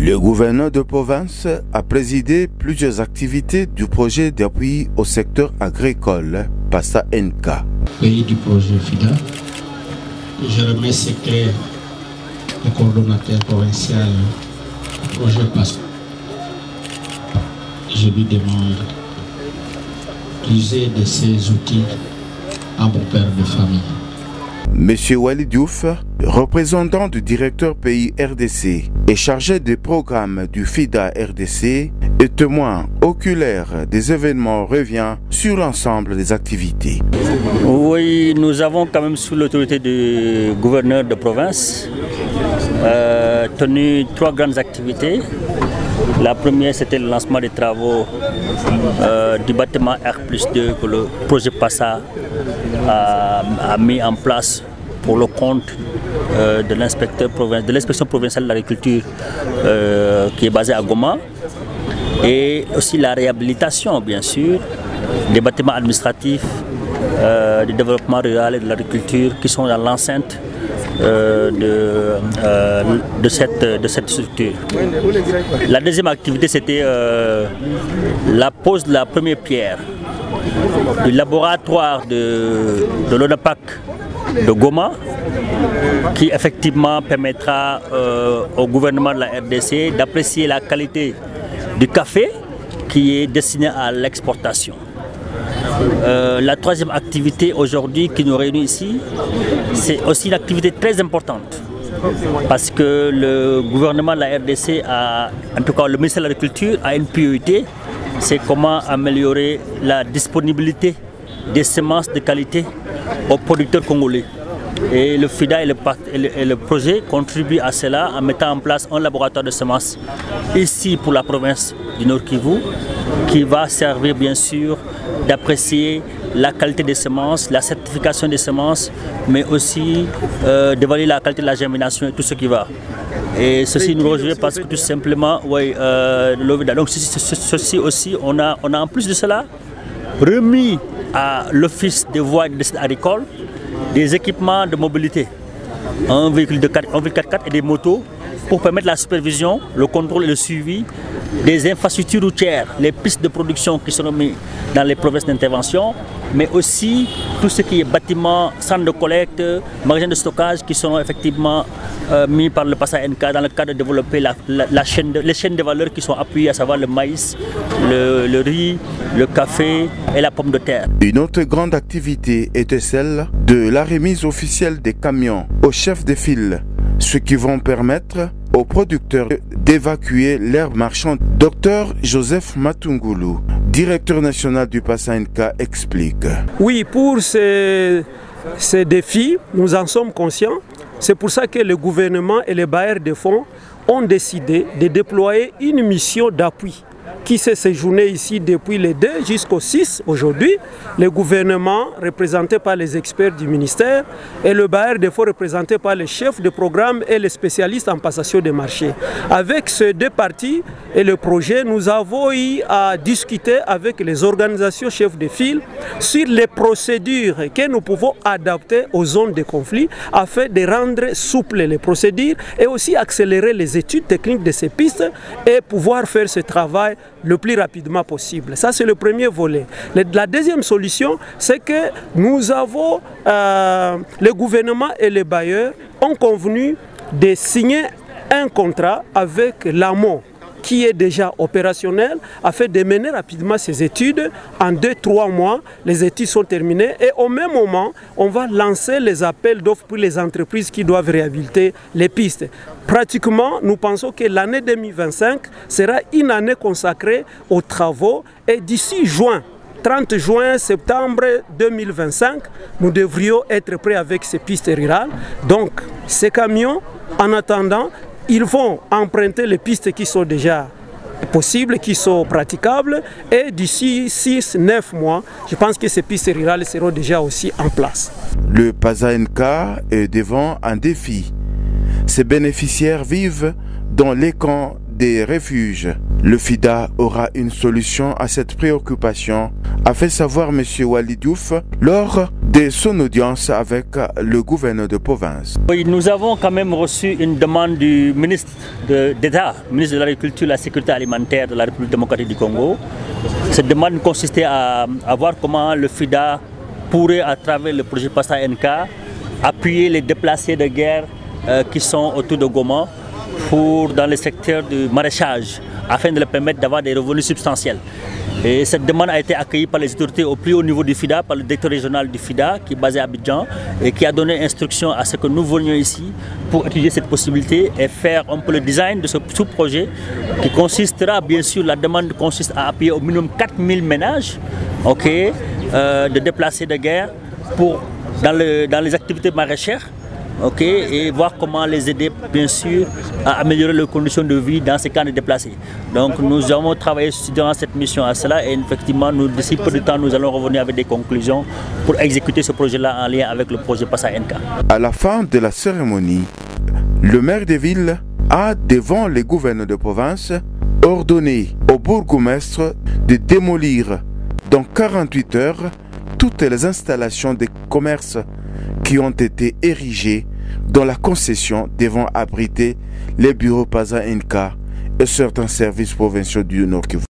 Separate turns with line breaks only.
Le gouverneur de province a présidé plusieurs activités du projet d'appui au secteur agricole PASA NK.
Pays du projet FIDA, je remercie le coordonnateur provincial du projet PASA. Je lui demande d'user de ces outils à mon père de famille.
Monsieur Walid Diouf, représentant du directeur pays RDC et chargé des programmes du FIDA RDC et témoin oculaire des événements, revient sur l'ensemble des activités.
Oui, nous avons quand même sous l'autorité du gouverneur de province tenu 3 grandes activités. La première, c'était le lancement des travaux du bâtiment R+2 que le projet PASA a mis en place pour le compte de l'inspection provinciale de l'agriculture qui est basée à Goma, et aussi la réhabilitation, bien sûr, des bâtiments administratifs, du développement rural et de l'agriculture qui sont dans l'enceinte de cette structure. La deuxième activité, c'était la pose de la première pierre du laboratoire de l'ONAPAC de Goma, qui effectivement permettra au gouvernement de la RDC d'apprécier la qualité du café qui est destiné à l'exportation. La troisième activité aujourd'hui qui nous réunit ici, c'est aussi une activité très importante, parce que le gouvernement de la RDC, en tout cas le ministère de l'Agriculture, a une priorité, c'est comment améliorer la disponibilité des semences de qualité aux producteurs congolais. Et le FIDA et le projet contribuent à cela en mettant en place un laboratoire de semences ici pour la province du Nord Kivu, qui va servir bien sûr d'apprécier la qualité des semences, la certification des semences, mais aussi d'évaluer la qualité de la germination et tout ce qui va. Et ceci nous réjouit parce que tout simplement, donc ceci aussi, on a en plus de cela remis à l'Office des voies et des sites agricoles des équipements de mobilité, un véhicule 4x4 et des motos pour permettre la supervision, le contrôle et le suivi des infrastructures routières, les pistes de production qui seront mises dans les provinces d'intervention, mais aussi tout ce qui est bâtiments, centres de collecte, magasins de stockage qui seront effectivement mis par le PASA NK dans le cadre de développer les chaînes de valeur qui sont appuyées, à savoir le maïs, le riz, le café et la pomme de terre.
Une autre grande activité était celle de la remise officielle des camions aux chefs de file, ce qui vont permettre aux producteurs d'évacuer l'herbe marchande. Dr Joseph Matungulu, directeur national du PASA NK, explique.
Oui, pour ces défis, nous en sommes conscients. C'est pour ça que le gouvernement et les bailleurs de fonds ont décidé de déployer une mission d'appui qui s'est séjourné ici depuis le 2 jusqu'au 6 aujourd'hui. Le gouvernement représenté par les experts du ministère et le bailleur de fonds représenté par les chefs de programme et les spécialistes en passation de marché. Avec ces 2 parties et le projet, nous avons eu à discuter avec les organisations chefs de file sur les procédures que nous pouvons adapter aux zones de conflit afin de rendre souples les procédures et aussi accélérer les études techniques de ces pistes et pouvoir faire ce travail le plus rapidement possible. Ça, c'est le premier volet. La deuxième solution, c'est que nous avons, le gouvernement et les bailleurs ont convenu de signer un contrat avec l'AMO, qui est déjà opérationnel, afin de mener rapidement ces études. En 2-3 mois, les études sont terminées et au même moment, on va lancer les appels d'offres pour les entreprises qui doivent réhabiliter les pistes. Pratiquement, nous pensons que l'année 2025 sera une année consacrée aux travaux et d'ici juin, 30 juin, septembre 2025, nous devrions être prêts avec ces pistes rurales. Donc, ces camions, en attendant, ils vont emprunter les pistes qui sont déjà possibles, qui sont praticables, et d'ici 6-9 mois, je pense que ces pistes rurales seront déjà aussi en place.
Le PASA NK est devant un défi. Ces bénéficiaires vivent dans les camps des refuges. Le FIDA aura une solution à cette préoccupation, a fait savoir M. Walid Diouf lors de son audience avec le gouverneur de province.
Oui, nous avons quand même reçu une demande du ministre d'État, ministre de l'Agriculture et de la Sécurité alimentaire de la République démocratique du Congo. Cette demande consistait à voir comment le FIDA pourrait, à travers le projet PASA NK, appuyer les déplacés de guerre qui sont autour de Goma dans le secteur du maraîchage, afin de leur permettre d'avoir des revenus substantiels. Et cette demande a été accueillie par les autorités au plus haut niveau du FIDA, par le directeur régional du FIDA qui est basé à Abidjan et qui a donné instruction à ce que nous venions ici pour étudier cette possibilité et faire un peu le design de ce sous-projet qui consistera, bien sûr, la demande consiste à appuyer au minimum 4000 ménages de déplacés de guerre dans les activités maraîchères. Et voir comment les aider, bien sûr, à améliorer leurs conditions de vie dans ces camps de déplacés. Donc nous avons travaillé durant cette mission à cela et effectivement, d'ici peu de temps, nous allons revenir avec des conclusions pour exécuter ce projet-là en lien avec le projet PASA NK.
À la fin de la cérémonie, le maire de ville a, devant les gouverneurs de province, ordonné au bourgmestre de démolir dans 48 heures toutes les installations de commerce qui ont été érigées dans la concession devant abriter les bureaux PASA NK et certains services provinciaux du Nord Kivu.